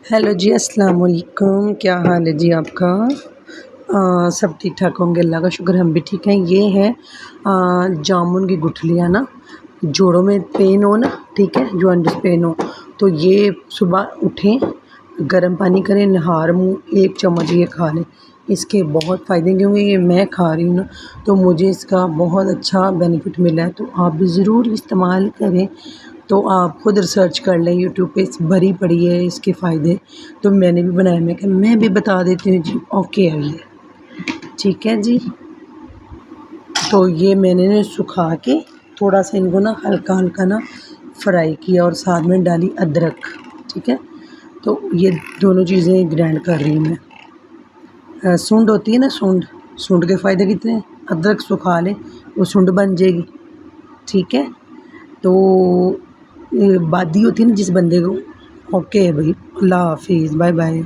Hello जी, अस्सलाम वालेकुम। क्या हाल है जी आपका? सब ठीक ठाक होंगे, अल्लाह का शुक्र, हम भी ठीक हैं। ये है जामुन की गुठलियाँ ना, जोड़ों में पेन हो ना, ठीक है, जॉइंट्स पेन हो तो ये सुबह उठें, गर्म पानी करें, नहार मुँह 1 चम्मच ये खा लें। इसके बहुत फ़ायदे हैं, क्योंकि ये मैं खा रही हूँ ना, तो मुझे इसका बहुत अच्छा बेनिफिट मिला है, तो आप भी ज़रूर इस्तेमाल करें। तो आप खुद रिसर्च कर लें, यूट्यूब पे भरी पड़ी है इसके फ़ायदे। तो मैंने भी बनाया, मैं कहा मैं भी बता देती हूँ जी। ओके है ये, ठीक है जी। तो ये मैंने ना सुखा के थोड़ा सा इनको ना हल्का हल्का ना फ्राई किया और साथ में डाली अदरक, ठीक है। तो ये दोनों चीज़ें ग्राइंड कर रही हूँ मैं। सूंड होती है ना, सूंड, सूंड के फ़ायदे कितने हैं। अदरक सुखा लें, वो सूंड बन जाएगी, ठीक है। तो बादी होती है ना जिस बंदे को। ओके भाई, अल्लाह हाफिज़, बाय बाय।